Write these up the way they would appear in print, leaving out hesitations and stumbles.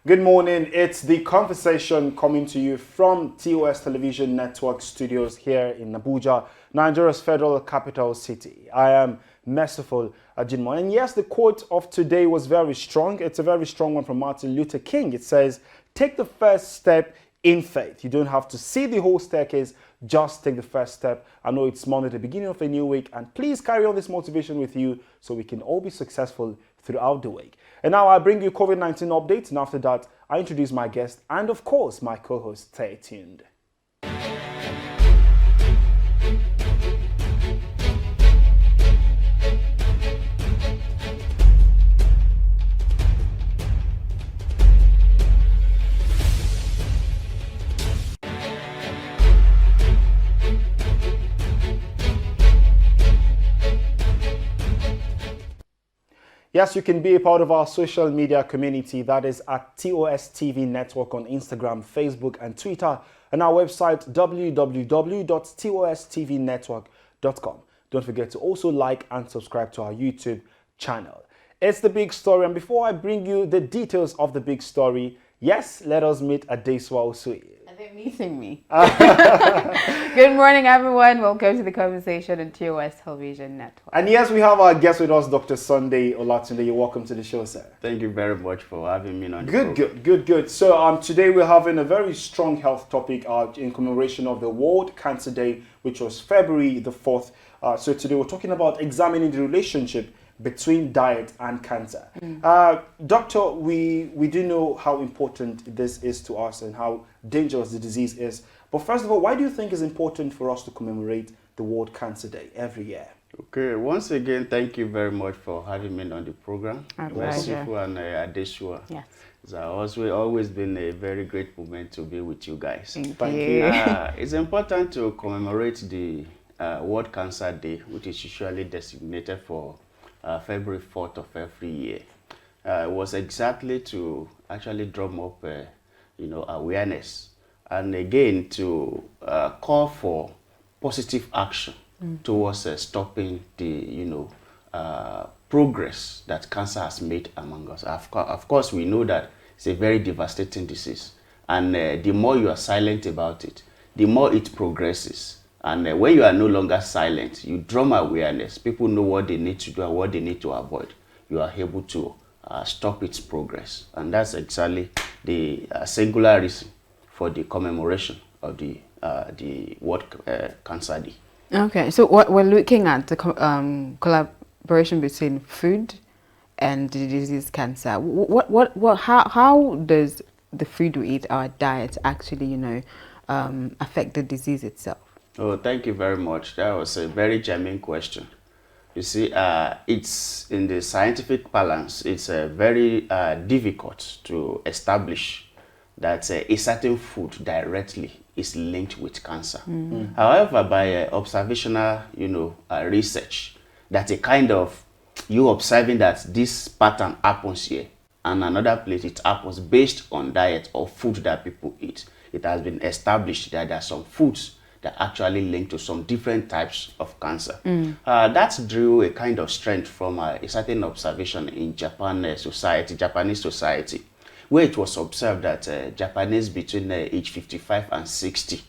Good morning. It's The Conversation coming to you from TOS Television Network studios here in Abuja, Nigeria's federal capital city. I am Merciful Ajinmo. And yes, the quote of today was very strong. It's a very strong one from Martin Luther King. It says, take the first step in faith. You don't have to see the whole staircase. Just take the first step. I know it's Monday, the beginning of a new week, and please carry on this motivation with you so we can all be successful throughout the week. And now I bring you COVID-19 updates, and after that, I introduce my guest and, of course, my co-host. Stay tuned. Yes, you can be a part of our social media community. That is at TOS TV Network on Instagram, Facebook, and Twitter, and our website www.tostvnetwork.com. Don't forget to also like and subscribe to our YouTube channel. It's the big story, and before I bring you the details of the big story, yes, let us meet Adeswa Osui. They're meeting me. Good morning, everyone. Welcome to The Conversation on TOS Television Network. And yes, we have our guest with us, Dr. Sunday Olatunde. You're welcome to the show, sir. Thank you very much for having me on the program. Good. So today we're having a very strong health topic in commemoration of the World Cancer Day, which was February the 4th. So today we're talking about examining the relationship between diet and cancer. Doctor, we do know how important this is to us and how dangerous the disease is. But first of all, why do you think it's important for us to commemorate the World Cancer Day every year? Okay, once again, thank you very much for having me on the program. Merciful and Adeswa. Yes. It's always been a very great moment to be with you guys. Thank you. It's important to commemorate the World Cancer Day, which is usually designated for February 4th of every year. It was exactly to actually drum up awareness, and again to call for positive action towards stopping the progress that cancer has made among us. Of course, we know that it's a very devastating disease, and the more you are silent about it, the more it progresses. And when you are no longer silent, you drum awareness. People know what they need to do and what they need to avoid. You are able to stop its progress. And that's exactly the singular reason for the commemoration of the World Cancer Day. Okay, so what we're looking at, the collaboration between food and the disease cancer. How does the food we eat, our diet, actually, affect the disease itself? Oh, thank you very much. That was a very germane question. You see, it's in the scientific balance, it's very difficult to establish that a certain food directly is linked with cancer. However, by observational, research, that a kind of you observing that this pattern happens here and another place it happens based on diet or food that people eat. It has been established that there are some foods that actually link to some different types of cancer. That drew a kind of strength from a certain observation in Japanese society, where it was observed that Japanese between age 55 and 60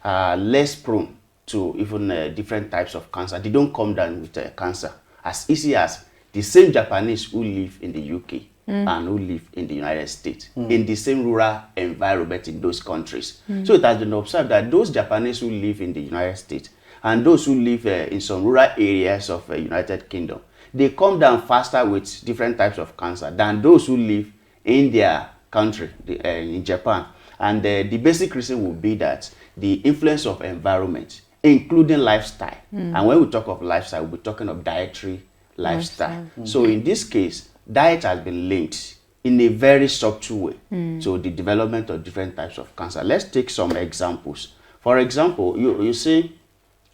are less prone to even different types of cancer. They don't come down with cancer as easy as the same Japanese who live in the UK and who live in the United States, in the same rural environment in those countries. So it has been observed that those Japanese who live in the United States and those who live in some rural areas of the United Kingdom, they come down faster with different types of cancer than those who live in their country, in Japan. And the basic reason will be that the influence of environment, including lifestyle. And when we talk of lifestyle, we're talking of dietary lifestyle. So in this case, diet has been linked in a very subtle way to the development of different types of cancer. Let's take some examples. For example, you see,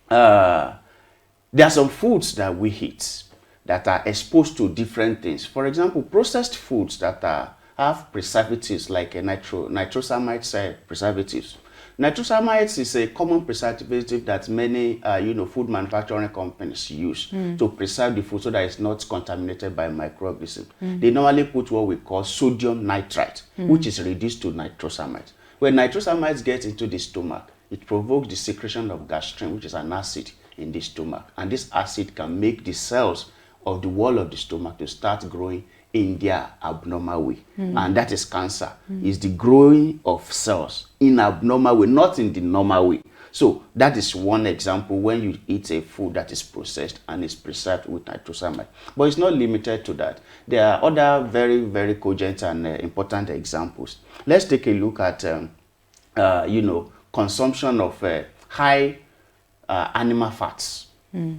there are some foods that we eat that are exposed to different things. For example, processed foods that have preservatives like nitrosamide preservatives. Nitrosamines is a common preservative that many, food manufacturing companies use to preserve the food so that it's not contaminated by microorganisms. They normally put what we call sodium nitrite, which is reduced to nitrosamines. When nitrosamines get into the stomach, it provokes the secretion of gastrin, which is an acid in the stomach. And this acid can make the cells of the wall of the stomach to start growing in their abnormal way. And that is cancer. Is the growing of cells in abnormal way, not in the normal way. So that is one example when you eat a food that is processed and is preserved with nitrosamine. But it's not limited to that. There are other very, very cogent and important examples. Let's take a look at, consumption of high animal fats,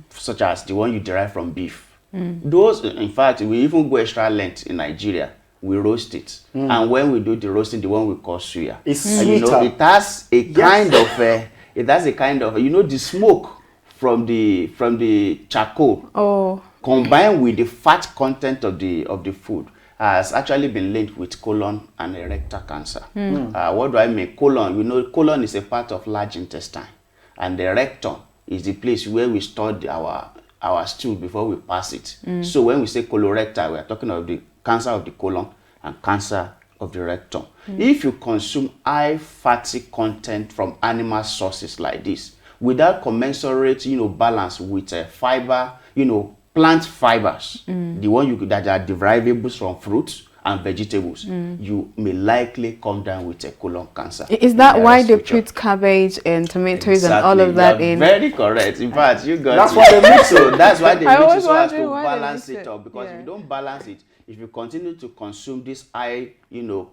such as the one you derive from beef. Those, in fact, we even go extra length in Nigeria. We roast it, and when we do the roasting, the one we call suya, it's and, it has a kind of, the smoke from the charcoal, combined with the fat content of the food, has actually been linked with colon and rectal cancer. What do I mean? Colon, colon is a part of large intestine, and the rectum is the place where we store our stool before we pass it. So when we say colorectal, we are talking of the cancer of the colon and cancer of the rectum. If you consume high fatty content from animal sources like this, without commensurate, balance with fiber, plant fibers, the one that are derivables from fruits and vegetables, you may likely come down with a colon cancer. Is that why they put cabbage and tomatoes and all of that in? Very correct. In fact, you got that's why they mix so that's why they mix it so as to balance it up. Because if you don't balance it, if you continue to consume this high,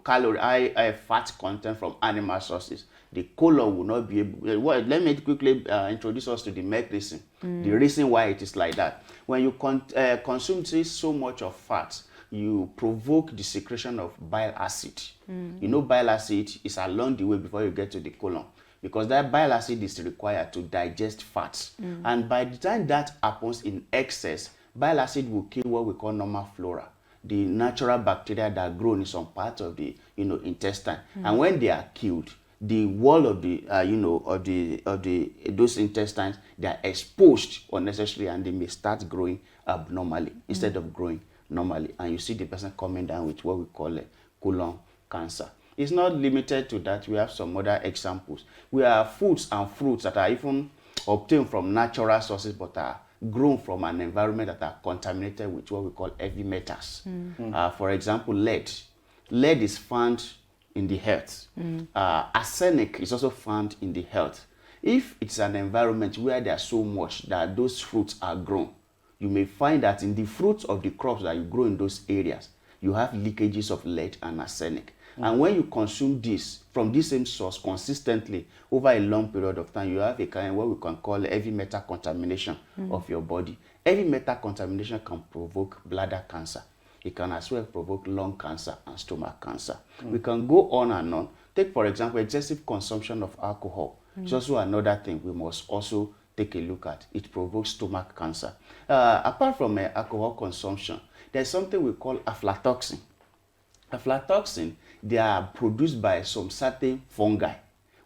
calorie, high fat content from animal sources, the colon will not be able. Well, let me quickly introduce us to the mechanism. The reason why it is like that. When you consume so much of fat, you provoke the secretion of bile acid. Bile acid is along the way before you get to the colon, because that bile acid is required to digest fats. And by the time that happens in excess, bile acid will kill what we call normal flora, the natural bacteria that grow in some part of the intestine. And when they are killed, the wall of the those intestines, they are exposed unnecessarily, and they may start growing abnormally instead of growing normally, and you see the person coming down with what we call a colon cancer. It's not limited to that. We have some other examples. We have foods and fruits that are even obtained from natural sources but are grown from an environment that are contaminated with what we call heavy metals. For example, lead. Lead is found in the earth. Arsenic is also found in the earth. If it's an environment where there's so much that those fruits are grown, you may find that in the fruits of the crops that you grow in those areas, you have leakages of lead and arsenic. And when you consume this from the same source consistently over a long period of time, you have a kind of what we can call heavy metal contamination of your body. Heavy metal contamination can provoke bladder cancer. It can as well provoke lung cancer and stomach cancer. We can go on and on. Take, for example, excessive consumption of alcohol. It's also another thing we must also take a look at. It provokes stomach cancer. Apart from alcohol consumption, there's something we call aflatoxin. Aflatoxin, they are produced by some certain fungi,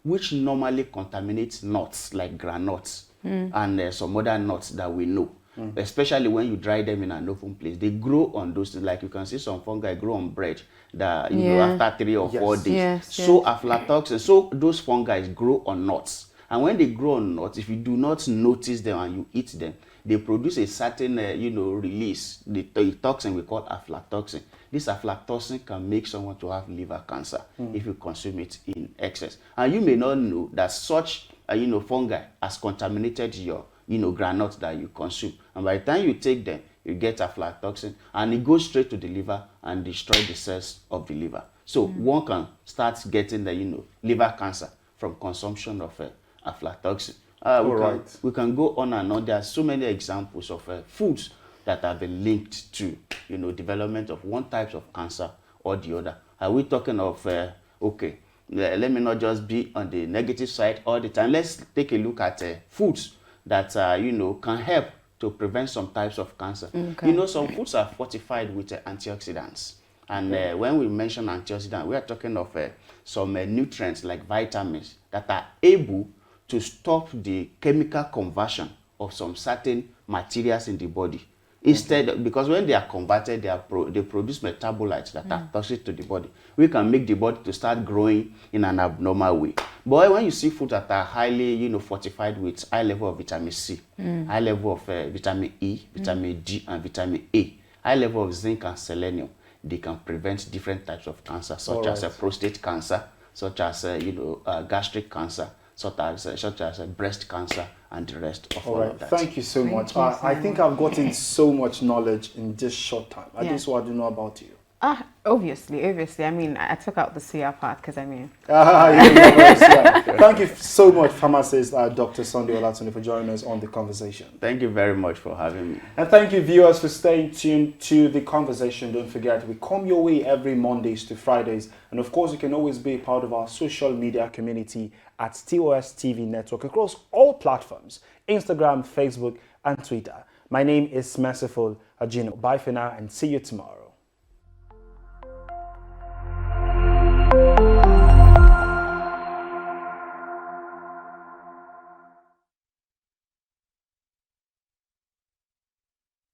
which normally contaminates nuts like groundnuts and some other nuts that we know. Especially when you dry them in an open place, they grow on those things. Like you can see some fungi grow on bread that after 3 or 4 days. So aflatoxin, so those fungi grow on nuts. And when they grow on nuts, if you do not notice them and you eat them, they produce a certain, release, the toxin we call aflatoxin. This aflatoxin can make someone to have liver cancer if you consume it in excess. And you may not know that such, fungi has contaminated your, granules that you consume. And by the time you take them, you get aflatoxin, and it goes straight to the liver and destroy the cells of the liver. So one can start getting liver cancer from consumption of aflatoxin. We can go on and on. There are so many examples of foods that have been linked to development of one type of cancer or the other. Are we talking of let me not just be on the negative side all the time. Let's take a look at foods that can help to prevent some types of cancer. Some foods are fortified with antioxidants, And when we mention antioxidant, we are talking of some nutrients like vitamins that are able to stop the chemical conversion of some certain materials in the body. Instead, because when they are converted, they produce metabolites that are toxic to the body. We can make the body to start growing in an abnormal way. But when you see food that are highly, fortified with high level of vitamin C, high level of vitamin E, vitamin D, and vitamin A, high level of zinc and selenium, they can prevent different types of cancer, such as prostate cancer, such as gastric cancer, such as breast cancer, and the rest of all of that. Thank you so much. I think I've gotten so much knowledge in this short time. This is what I do know about you. Obviously. I mean, I took out the CR part because Thank you so much, pharmacist Dr. Sunday Olatunde, for joining us on the conversation. Thank you very much for having me. And thank you, viewers, for staying tuned to the conversation. Don't forget, we come your way every Mondays to Fridays. And of course, you can always be a part of our social media community at TOS TV Network across all platforms: Instagram, Facebook, and Twitter. My name is Merciful Ajino. Bye for now and see you tomorrow.